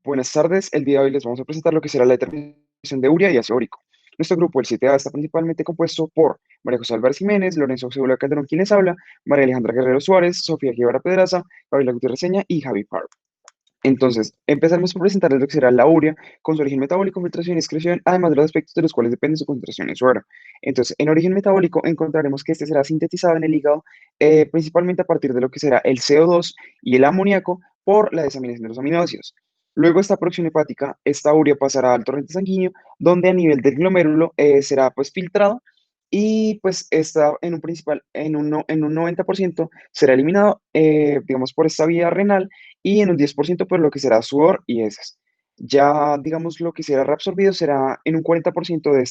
Buenas tardes, el día de hoy les vamos a presentar lo que será la determinación de urea y ácido úrico. Nuestro grupo, el 7A, está principalmente compuesto por María José Álvarez Jiménez, Lorenzo Cebula Calderón, quien les habla, María Alejandra Guerrero Suárez, Sofía Guevara Pedraza, Gabriela Gutiérrez Seña y Javi Parr. Entonces, empezamos por presentarles lo que será la urea con su origen metabólico, filtración y excreción, además de los aspectos de los cuales depende su concentración en suero. Entonces, en origen metabólico encontraremos que este será sintetizado en el hígado principalmente a partir de lo que será el CO2 y el amoníaco por la desaminación de los aminoácidos. Luego, esta producción hepática, esta urea pasará al torrente sanguíneo, donde a nivel del glomérulo será pues filtrado y pues está en un principal, en un 90% será eliminado, digamos, por esta vía renal y en un 10% por lo que será sudor y heces. Ya, digamos, lo que será reabsorbido será en un 40% de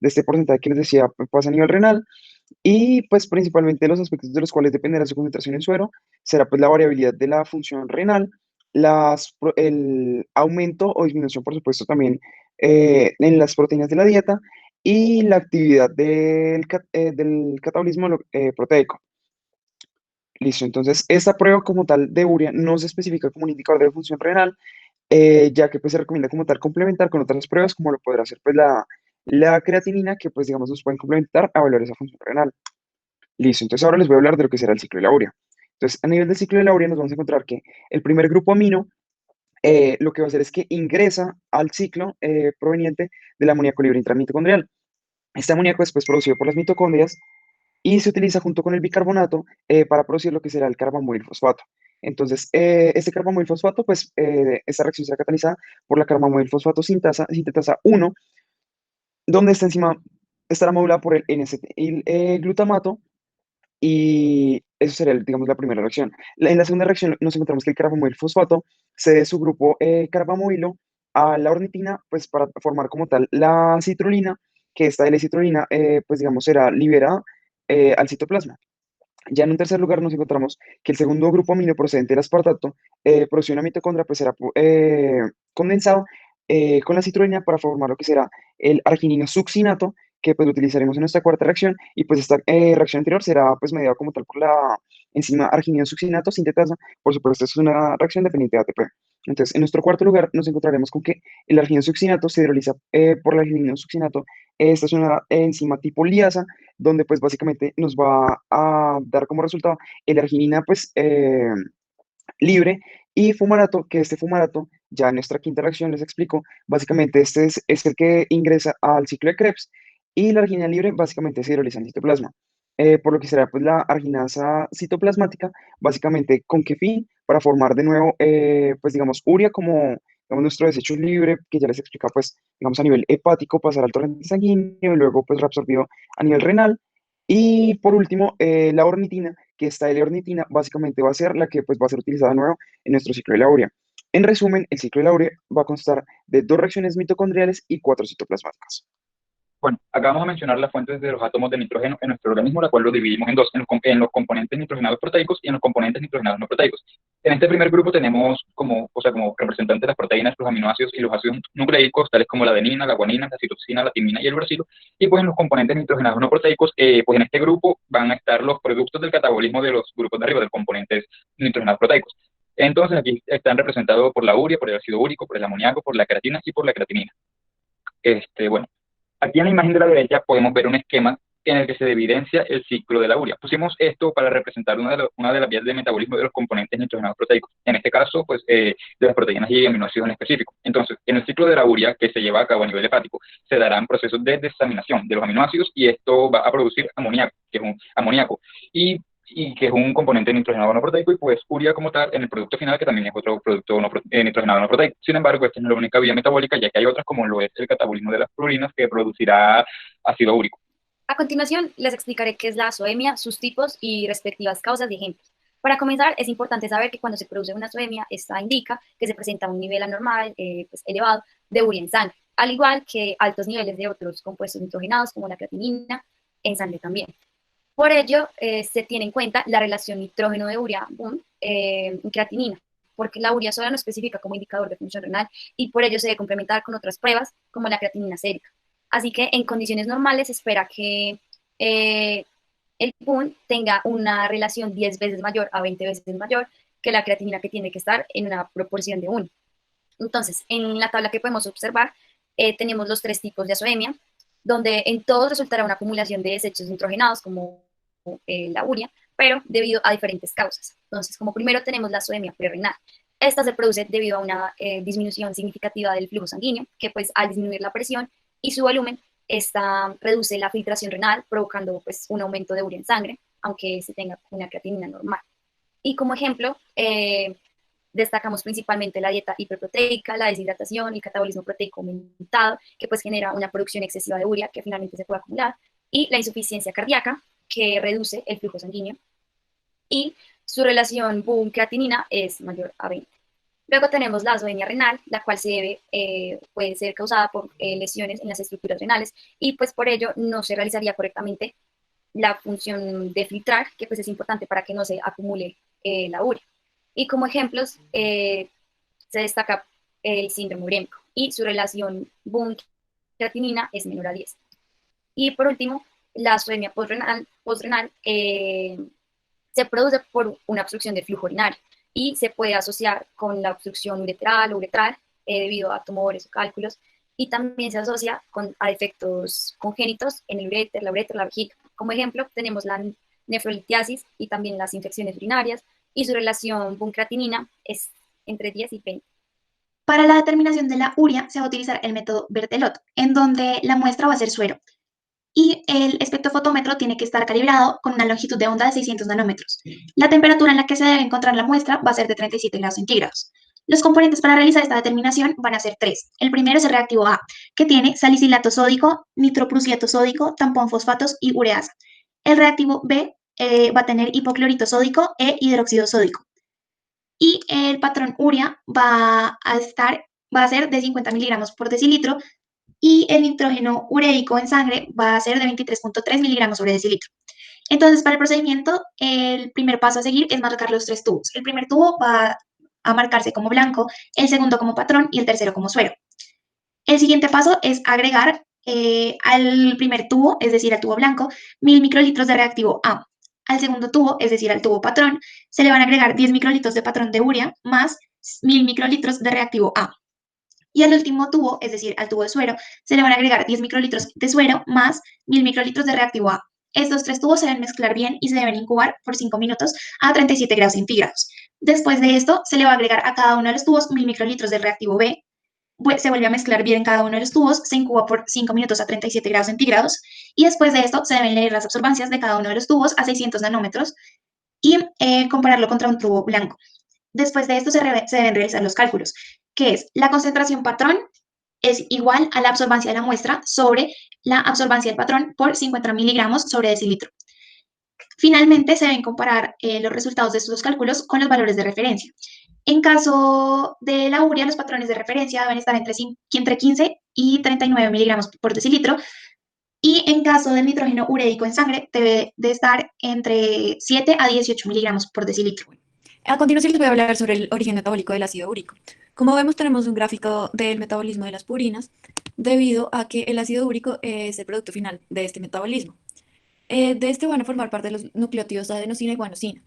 este porcentaje que les decía, pues, pasa a nivel renal y pues principalmente los aspectos de los cuales dependerá su concentración en suero será pues la variabilidad de la función renal, el aumento o disminución, por supuesto, también en las proteínas de la dieta y la actividad del catabolismo proteico. Listo, entonces esta prueba como tal de urea no se especifica como un indicador de función renal, ya que pues se recomienda como tal complementar con otras pruebas como lo podrá hacer pues la creatinina, que pues digamos nos pueden complementar a valorar esa función renal. Listo, entonces ahora les voy a hablar de lo que será el ciclo de la urea. Entonces, a nivel del ciclo de la urea nos vamos a encontrar que el primer grupo amino lo que va a hacer es que ingresa al ciclo proveniente del amoníaco libre intramitocondrial. Este amoníaco es pues producido por las mitocondrias y se utiliza junto con el bicarbonato para producir lo que será el carbamoil fosfato. Entonces, este carbamoil fosfato, pues esta reacción será catalizada por la carbamoil fosfato sintetasa 1, donde esta enzima estará modulada por el N-acetilglutamato y eso sería, digamos, la primera reacción. En la segunda reacción nos encontramos que el carbamoil fosfato cede su grupo carbamoilo a la ornitina, pues para formar como tal la citrulina, que esta L-citrulina, pues digamos, será liberada al citoplasma. Ya en un tercer lugar nos encontramos que el segundo grupo amino procedente del aspartato produce una mitocondria, pues será condensado con la citrulina para formar lo que será el arginino succinato, que pues lo utilizaremos en nuestra cuarta reacción, y pues esta reacción anterior será pues mediada como tal por la enzima arginino succinato sintetasa. Por supuesto, esto es una reacción dependiente de ATP. Entonces, en nuestro cuarto lugar nos encontraremos con que el arginino succinato se hidroliza por el arginino succinato. Esta es una enzima tipo liasa donde pues básicamente nos va a dar como resultado el arginina pues libre y fumarato, que este fumarato, ya en nuestra quinta reacción les explico, básicamente es el que ingresa al ciclo de Krebs y la arginina libre básicamente se hidroliza en citoplasma. Por lo que será pues la arginasa citoplasmática, básicamente con qué fin, para formar de nuevo pues digamos urea como digamos, nuestro desecho libre, que ya les explica pues digamos a nivel hepático, pasar al torrente sanguíneo y luego pues reabsorbido a nivel renal. Y por último, la ornitina, que esta L-ornitina básicamente va a ser la que pues, va a ser utilizada de nuevo en nuestro ciclo de la urea. En resumen, el ciclo de la urea va a constar de dos reacciones mitocondriales y cuatro citoplasmáticas. Bueno, acá vamos a mencionar las fuentes de los átomos de nitrógeno en nuestro organismo, la cual lo dividimos en dos, en los componentes nitrogenados proteicos y en los componentes nitrogenados no proteicos. En este primer grupo tenemos como, o sea, como representantes las proteínas, los aminoácidos y los ácidos nucleicos, tales como la adenina, la guanina, la citosina, la timina y el uracilo. Y pues en los componentes nitrogenados no proteicos, pues en este grupo van a estar los productos del catabolismo de los grupos de arriba, de los componentes nitrogenados proteicos. Entonces aquí están representados por la urea, por el ácido úrico, por el amoníaco, por la creatina y por la creatinina. Bueno, aquí en la imagen de la derecha podemos ver un esquema en el que se evidencia el ciclo de la urea. Pusimos esto para representar una de las vías de metabolismo de los componentes nitrogenados proteicos. En este caso, pues, de las proteínas y aminoácidos en específico. Entonces, en el ciclo de la urea que se lleva a cabo a nivel hepático, se darán procesos de desaminación de los aminoácidos y esto va a producir amoníaco, que es un amoníaco. Y que es un componente nitrogenado no proteico, y pues urea como tal en el producto final, que también es otro producto nitrogenado no proteico. Sin embargo, esta no es la única vía metabólica, ya que hay otras como lo es el catabolismo de las purinas, que producirá ácido úrico. A continuación, les explicaré qué es la azoemia, sus tipos y respectivas causas y ejemplos. Para comenzar, es importante saber que cuando se produce una azoemia, esta indica que se presenta un nivel anormal, pues elevado, de urea en sangre, al igual que altos niveles de otros compuestos nitrogenados, como la creatinina, en sangre también. Por ello, se tiene en cuenta la relación nitrógeno de urea en creatinina, porque la urea sola no especifica como indicador de función renal y por ello se debe complementar con otras pruebas como la creatinina sérica. Así que en condiciones normales se espera que eh, el PUN tenga una relación 10 veces mayor a 20 veces mayor que la creatinina, que tiene que estar en una proporción de 1. Entonces, en la tabla que podemos observar, tenemos los tres tipos de azoemia, donde en todos resultará una acumulación de desechos nitrogenados, como la urea, pero debido a diferentes causas. Entonces, como primero tenemos la azoemia prerrenal. Esta se produce debido a una disminución significativa del flujo sanguíneo, que pues al disminuir la presión y su volumen, esta reduce la filtración renal, provocando pues un aumento de urea en sangre, aunque se tenga una creatinina normal. Y como ejemplo, destacamos principalmente la dieta hiperproteica, la deshidratación, el catabolismo proteico aumentado, que pues genera una producción excesiva de urea que finalmente se puede acumular, y la insuficiencia cardíaca, que reduce el flujo sanguíneo, y su relación boom-creatinina es mayor a 20. Luego tenemos la azoemia renal, la cual puede ser causada por lesiones en las estructuras renales y pues por ello no se realizaría correctamente la función de filtrar, que pues es importante para que no se acumule la urea. Y como ejemplos se destaca el síndrome urémico y su relación Boone-creatinina es menor a 10. Y por último, la azoemia postrenal se produce por una obstrucción del flujo urinario y se puede asociar con la obstrucción uretral o uretral debido a tumores o cálculos, y también se asocia a defectos congénitos en el uréter, la uretra, la vejiga. Como ejemplo, tenemos la nefrolitiasis y también las infecciones urinarias, y su relación con creatinina es entre 10 y 20. Para la determinación de la urea se va a utilizar el método Berthelot, en donde la muestra va a ser suero y el espectrofotómetro tiene que estar calibrado con una longitud de onda de 600 nanómetros. La temperatura en la que se debe encontrar la muestra va a ser de 37 grados centígrados. Los componentes para realizar esta determinación van a ser tres. El primero es el reactivo A, que tiene salicilato sódico, nitroprusiato sódico, tampón fosfatos y ureasa. El reactivo B va a tener hipoclorito sódico e hidróxido sódico. Y el patrón urea va a ser de 50 miligramos por decilitro, y el nitrógeno ureico en sangre va a ser de 23.3 miligramos sobre decilitro. Entonces, para el procedimiento, el primer paso a seguir es marcar los tres tubos. El primer tubo va a marcarse como blanco, el segundo como patrón y el tercero como suero. El siguiente paso es agregar al primer tubo, es decir, al tubo blanco, 1000 microlitros de reactivo A. Al segundo tubo, es decir, al tubo patrón, se le van a agregar 10 microlitros de patrón de urea más 1000 microlitros de reactivo A. Y al último tubo, es decir, al tubo de suero, se le van a agregar 10 microlitros de suero más 1000 microlitros de reactivo A. Estos tres tubos se deben mezclar bien y se deben incubar por 5 minutos a 37 grados centígrados. Después de esto, se le va a agregar a cada uno de los tubos 1000 microlitros del reactivo B. Se vuelve a mezclar bien cada uno de los tubos, se incuba por 5 minutos a 37 grados centígrados. Y después de esto, se deben leer las absorbancias de cada uno de los tubos a 600 nanómetros y compararlo contra un tubo blanco. Después de esto se deben realizar los cálculos, que es la concentración patrón es igual a la absorbancia de la muestra sobre la absorbancia del patrón por 50 miligramos sobre decilitro. Finalmente, se deben comparar los resultados de estos cálculos con los valores de referencia. En caso de la urea, los patrones de referencia deben estar entre 15 y 39 miligramos por decilitro, y en caso del nitrógeno ureico en sangre debe de estar entre 7 a 18 miligramos por decilitro. A continuación les voy a hablar sobre el origen metabólico del ácido úrico. Como vemos, tenemos un gráfico del metabolismo de las purinas, debido a que el ácido úrico es el producto final de este metabolismo. De este van a formar parte de los nucleótidos adenosina y guanosina,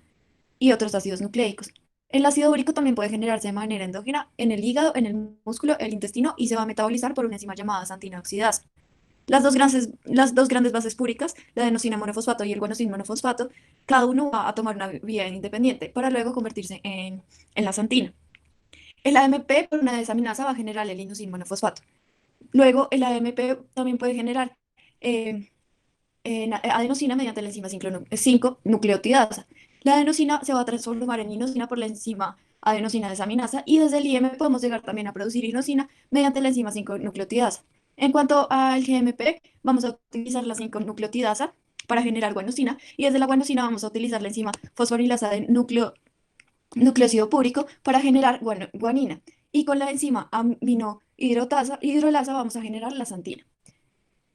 y otros ácidos nucleicos. El ácido úrico también puede generarse de manera endógena en el hígado, en el músculo, el intestino, y se va a metabolizar por una enzima llamada santina oxidasa. Las dos grandes bases púricas, la adenosina monofosfato y el guanosina monofosfato, cada uno va a tomar una vía independiente para luego convertirse en la santina. El AMP por una desaminasa va a generar el inosina monofosfato. Luego, el AMP también puede generar adenosina mediante la enzima 5-nucleotidasa. La adenosina se va a transformar en inosina por la enzima adenosina desaminasa, y desde el IM podemos llegar también a producir inosina mediante la enzima 5-nucleotidasa. En cuanto al GMP, vamos a utilizar la 5-nucleotidasa para generar guanosina, y desde la guanosina vamos a utilizar la enzima fosforilasa de nucleócido púrico para generar guanina, y con la enzima aminohidrolasa vamos a generar la santina,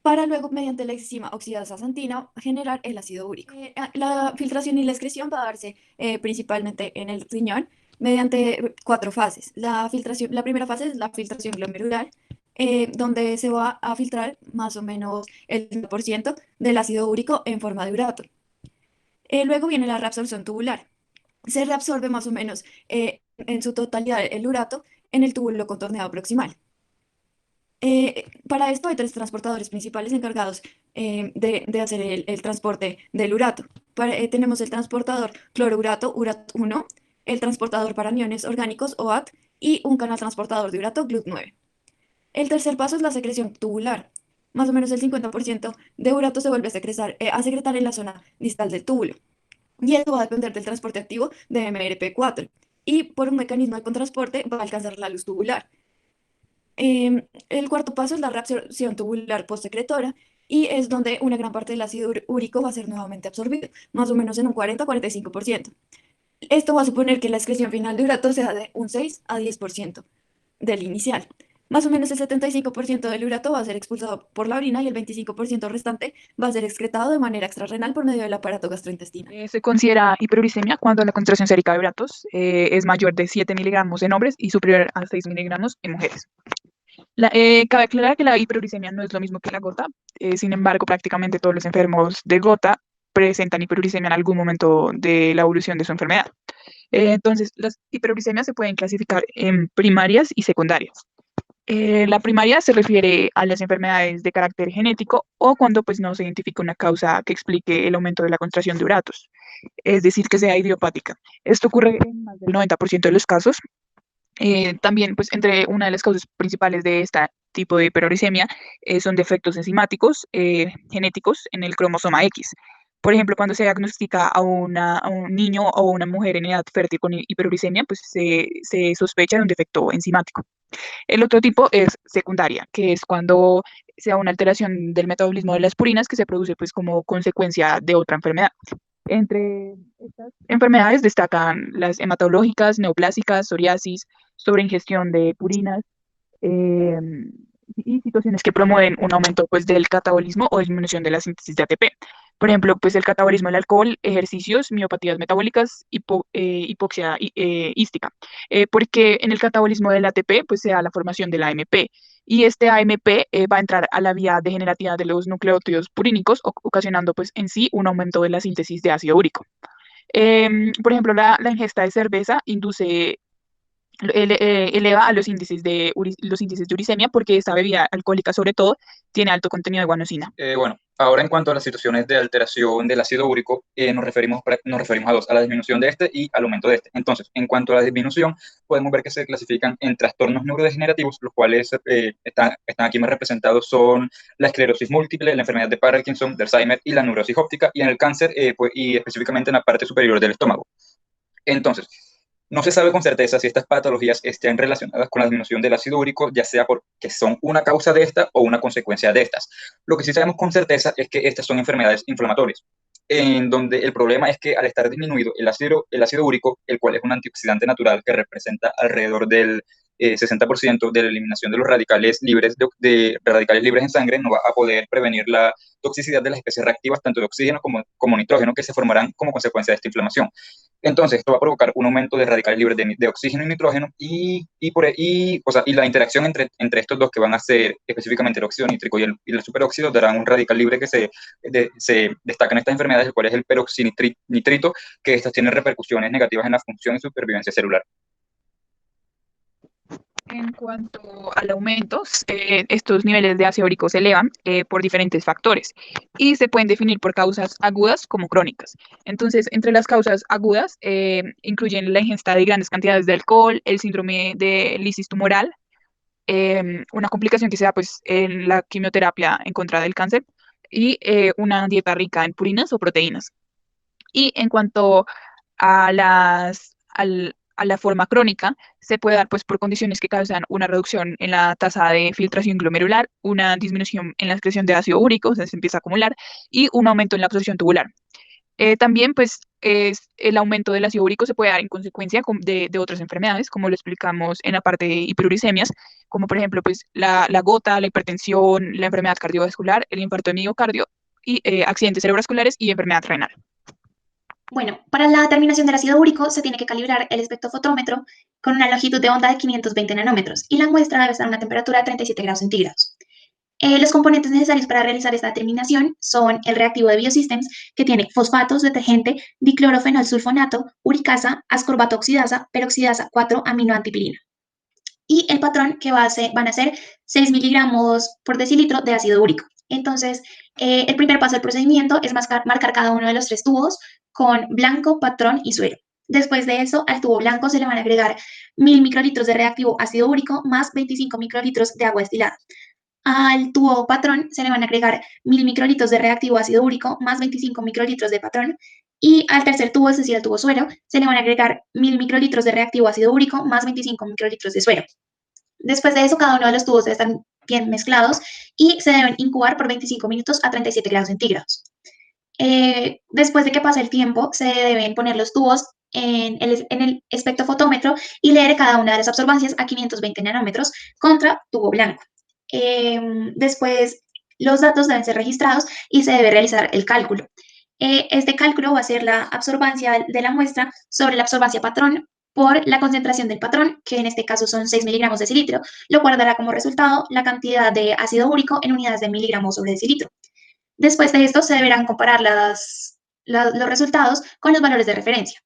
para luego, mediante la enzima oxidasa santina, generar el ácido úrico. La filtración y la excreción va a darse principalmente en el riñón mediante 4 fases. La primera fase es la filtración glomerular, donde se va a filtrar más o menos el 1% del ácido úrico en forma de urato. Luego viene la reabsorción tubular. Se reabsorbe más o menos en su totalidad el urato en el túbulo contorneado proximal. Para esto hay tres transportadores principales encargados de hacer el transporte del urato. Tenemos el transportador clorourato, URAT1, el transportador para aniones orgánicos, OAT, y un canal transportador de urato, GLUT9. El tercer paso es la secreción tubular. Más o menos el 50% de urato se vuelve a secretar en la zona distal del túbulo. Y esto va a depender del transporte activo de MRP4. Y por un mecanismo de contrasporte va a alcanzar la luz tubular. El cuarto paso es la reabsorción tubular postsecretora y es donde una gran parte del ácido úrico va a ser nuevamente absorbido, más o menos en un 40-45%. Esto va a suponer que la excreción final de urato sea de un 6 a 10% del inicial. Más o menos el 75% del urato va a ser expulsado por la orina y el 25% restante va a ser excretado de manera extrarrenal por medio del aparato gastrointestinal. Se considera hiperuricemia cuando la concentración sérica de uratos es mayor de 7 miligramos en hombres y superior a 6 miligramos en mujeres. Cabe aclarar que la hiperuricemia no es lo mismo que la gota, sin embargo, prácticamente todos los enfermos de gota presentan hiperuricemia en algún momento de la evolución de su enfermedad. Entonces, las hiperuricemias se pueden clasificar en primarias y secundarias. La primaria se refiere a las enfermedades de carácter genético o cuando pues, no se identifica una causa que explique el aumento de la contracción de uratos, es decir, que sea idiopática. Esto ocurre en más del 90% de los casos. También, pues, entre una de las causas principales de este tipo de hiperuricemia son defectos enzimáticos genéticos en el cromosoma X. Por ejemplo, cuando se diagnostica a un niño o una mujer en edad fértil con hiperuricemia, pues se sospecha de un defecto enzimático. El otro tipo es secundaria, que es cuando se da una alteración del metabolismo de las purinas que se produce pues como consecuencia de otra enfermedad. Entre estas enfermedades destacan las hematológicas, neoplásicas, psoriasis, sobreingestión de purinas eh, y situaciones que promueven un aumento pues, del catabolismo o disminución de la síntesis de ATP. Por ejemplo, pues el catabolismo del alcohol, ejercicios, miopatías metabólicas, hipoxia ística, porque en el catabolismo del ATP pues se da la formación de la AMP y este AMP va a entrar a la vía degenerativa de los nucleótidos purínicos, ocasionando pues en sí un aumento de la síntesis de ácido úrico. Por ejemplo, la ingesta de cerveza eleva a los índices de uricemia porque esta bebida alcohólica sobre todo tiene alto contenido de guanosina. Bueno, ahora en cuanto a las situaciones de alteración del ácido úrico, nos referimos a dos, a la disminución de este y al aumento de este. Entonces, en cuanto a la disminución, podemos ver que se clasifican en trastornos neurodegenerativos, los cuales están aquí más representados son la esclerosis múltiple, la enfermedad de Parkinson, de Alzheimer y la neurosis óptica, y en el cáncer, y específicamente en la parte superior del estómago. Entonces, no se sabe con certeza si estas patologías estén relacionadas con la disminución del ácido úrico, ya sea porque son una causa de esta o una consecuencia de estas. Lo que sí sabemos con certeza es que estas son enfermedades inflamatorias, en donde el problema es que al estar disminuido el ácido úrico, el cual es un antioxidante natural que representa alrededor del 60% de la eliminación de los radicales libres de radicales libres en sangre, no va a poder prevenir la toxicidad de las especies reactivas, tanto de oxígeno como nitrógeno, que se formarán como consecuencia de esta inflamación. Entonces, esto va a provocar un aumento de radicales libres de oxígeno y nitrógeno y la interacción entre estos dos, que van a ser específicamente el óxido nítrico y el superóxido, darán un radical libre que se destaca en estas enfermedades, el cual es el peroxinitrito, que estas tienen repercusiones negativas en la función y supervivencia celular. En cuanto al aumento, estos niveles de ácido úrico se elevan por diferentes factores y se pueden definir por causas agudas como crónicas. Entonces, entre las causas agudas incluyen la ingesta de grandes cantidades de alcohol, el síndrome de lisis tumoral, una complicación que se da pues, en la quimioterapia en contra del cáncer y una dieta rica en purinas o proteínas. Y en cuanto a a la forma crónica, se puede dar pues, por condiciones que causan una reducción en la tasa de filtración glomerular, una disminución en la excreción de ácido úrico, o sea, se empieza a acumular, y un aumento en la absorción tubular. También, pues, el aumento del ácido úrico se puede dar en consecuencia de otras enfermedades, como lo explicamos en la parte de hiperuricemias, como por ejemplo, pues, la gota, la hipertensión, la enfermedad cardiovascular, el infarto de miocardio, y accidentes cerebrovasculares y enfermedad renal. Bueno, para la determinación del ácido úrico se tiene que calibrar el espectrofotómetro con una longitud de onda de 520 nanómetros y la muestra debe estar a una temperatura de 37 grados centígrados. Los componentes necesarios para realizar esta determinación son el reactivo de Biosystems, que tiene fosfatos, detergente, diclorofenolsulfonato, uricasa, ascorbato oxidasa, peroxidasa 4-aminoantipilina. y el patrón que van a ser 6 miligramos por decilitro de ácido úrico. Entonces, el primer paso del procedimiento es marcar cada uno de los 3 tubos con blanco, patrón y suero. Después de eso, al tubo blanco se le van a agregar 1000 microlitros de reactivo ácido úrico más 25 microlitros de agua destilada. Al tubo patrón se le van a agregar 1000 microlitros de reactivo ácido úrico más 25 microlitros de patrón. Y al tercer tubo, es decir, al tubo suero, se le van a agregar 1000 microlitros de reactivo ácido úrico más 25 microlitros de suero. Después de eso, cada uno de los tubos debe estar bien mezclados y se deben incubar por 25 minutos a 37 grados centígrados. Después de que pase el tiempo, se deben poner los tubos en el espectrofotómetro y leer cada una de las absorbancias a 520 nanómetros contra tubo blanco. Después, los datos deben ser registrados y se debe realizar el cálculo. Este cálculo va a ser la absorbancia de la muestra sobre la absorbancia patrón por la concentración del patrón, que en este caso son 6 miligramos de decilitro, lo cual dará como resultado la cantidad de ácido úrico en unidades de miligramos sobre decilitro. Después de esto, se deberán comparar los resultados con los valores de referencia.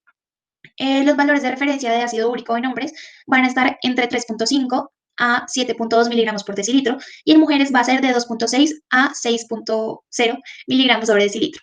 Los valores de referencia de ácido úrico en hombres van a estar entre 3.5 a 7.2 miligramos por decilitro y en mujeres va a ser de 2.6 a 6.0 miligramos sobre decilitro.